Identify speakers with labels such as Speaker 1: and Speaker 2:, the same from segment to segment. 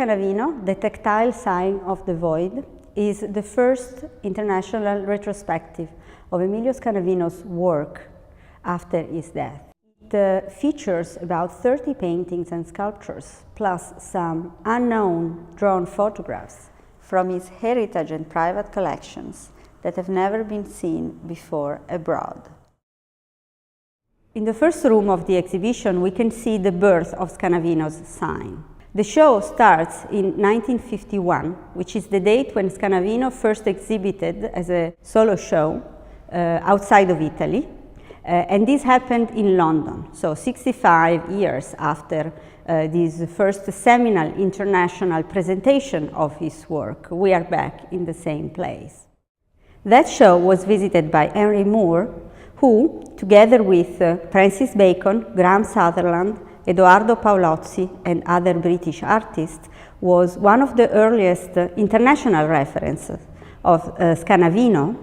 Speaker 1: Scanavino, The Tactile Sign of the Void, is the first international retrospective of Emilio Scanavino's work after his death. It features about 30 paintings and sculptures, plus some unknown drawn photographs from his heritage and private collections that have never been seen before abroad. In the first room of the exhibition, we can see the birth of Scanavino's sign. The show starts in 1951, which is the date when Scanavino first exhibited as a solo show outside of Italy. And this happened in London, so 65 years after this first seminal international presentation of his work. We are back in the same place. That show was visited by Henry Moore, who, together with Francis Bacon, Graham Sutherland, Edoardo Paolozzi and other British artists, was one of the earliest international references of Scanavino,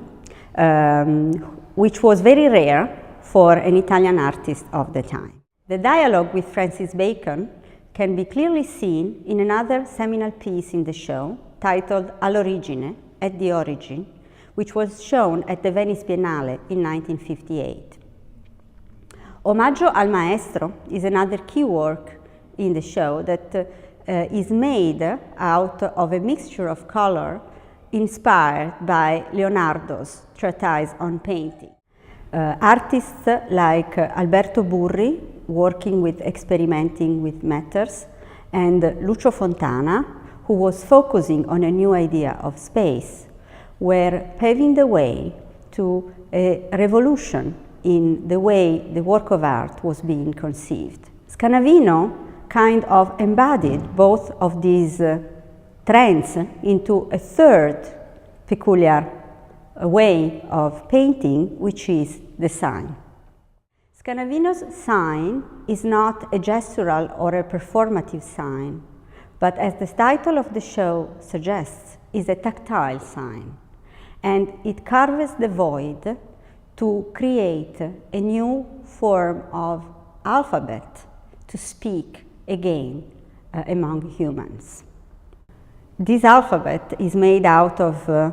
Speaker 1: which was very rare for an Italian artist of the time. The dialogue with Francis Bacon can be clearly seen in another seminal piece in the show, titled All'origine, At the Origin, which was shown at the Venice Biennale in 1958. Omaggio al Maestro is another key work in the show that is made out of a mixture of color inspired by Leonardo's treatise on painting. Artists like Alberto Burri, working with experimenting with matters, and Lucio Fontana, who was focusing on a new idea of space, were paving the way to a revolution in the way the work of art was being conceived. Scanavino kind of embodied both of these trends into a third peculiar way of painting, which is the sign. Scanavino's sign is not a gestural or a performative sign, but as the title of the show suggests, is a tactile sign. And it carves the void to create a new form of alphabet to speak again among humans. This alphabet is made out of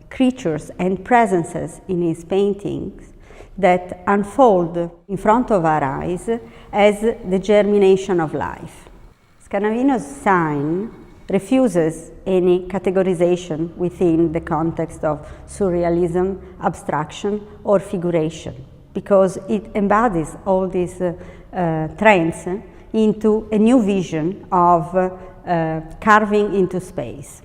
Speaker 1: creatures and presences in his paintings that unfold in front of our eyes as the germination of life. Scanavino's sign refuses any categorization within the context of surrealism, abstraction, or figuration, because it embodies all these trends into a new vision of carving into space.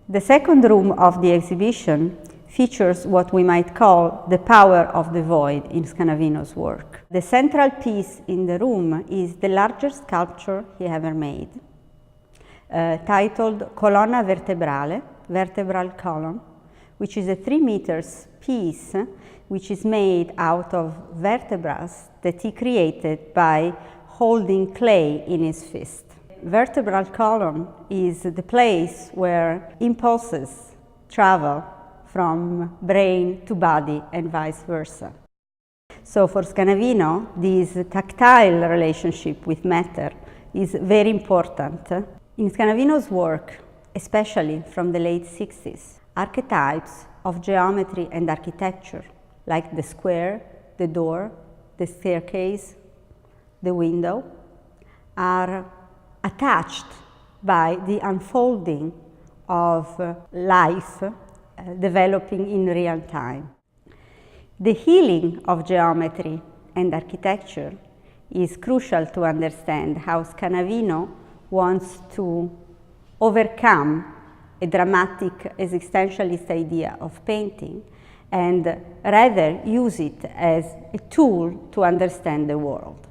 Speaker 1: The second room of the exhibition features what we might call the power of the void in Scanavino's work. The central piece in the room is the largest sculpture he ever made, titled Colonna Vertebrale, Vertebral Column, which is a 3 meters piece which is made out of vertebrae that he created by holding clay in his fist. Vertebral column is the place where impulses travel from brain to body and vice versa. So for Scanavino, this tactile relationship with matter is very important. In Scanavino's work, especially from the late 60s, archetypes of geometry and architecture, like the square, the door, the staircase, the window, are attached by the unfolding of life developing in real time. The healing of geometry and architecture is crucial to understand how Scanavino wants to overcome a dramatic existentialist idea of painting and rather use it as a tool to understand the world.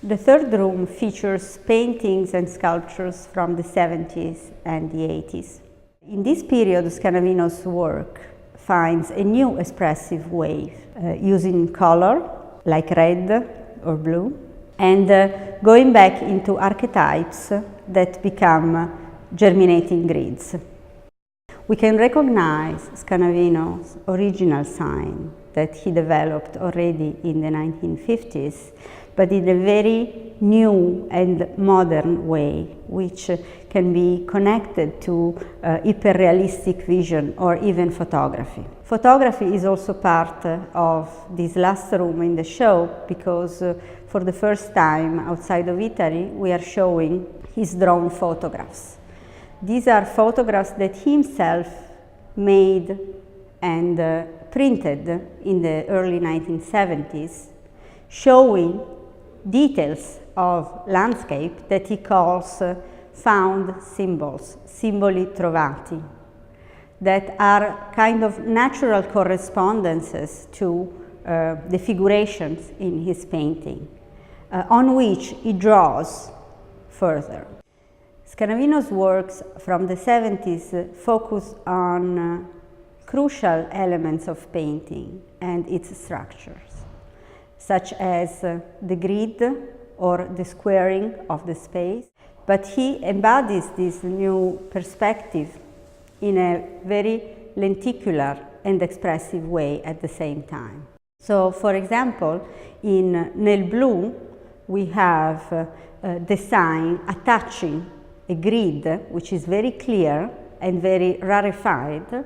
Speaker 1: The third room features paintings and sculptures from the 70s and the 80s. In this period, Scanavino's work finds a new expressive wave, using color, like red or blue, and going back into archetypes that become germinating grids. We can recognize Scanavino's original sign that he developed already in the 1950s but in a very new and modern way, which can be connected to hyperrealistic vision or even photography. Photography is also part of this last room in the show, because for the first time outside of Italy, we are showing his drawn photographs. These are photographs that he himself made and printed in the early 1970s, showing details of landscape that he calls found symbols, simboli trovati, that are kind of natural correspondences to the figurations in his painting, on which he draws further. Scanavino's works from the 70s focus on crucial elements of painting and its structures, such as the grid or the squaring of the space, but he embodies this new perspective in a very lenticular and expressive way at the same time. So, for example, in Nel Blu, we have the sign attaching a grid which is very clear and very rarefied,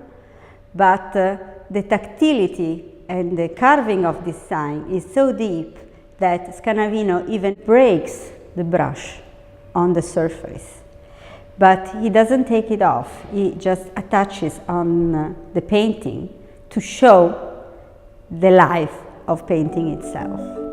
Speaker 1: but the tactility and the carving of this sign is so deep that Scanavino even breaks the brush on the surface. But he doesn't take it off, he just attaches on the painting to show the life of painting itself.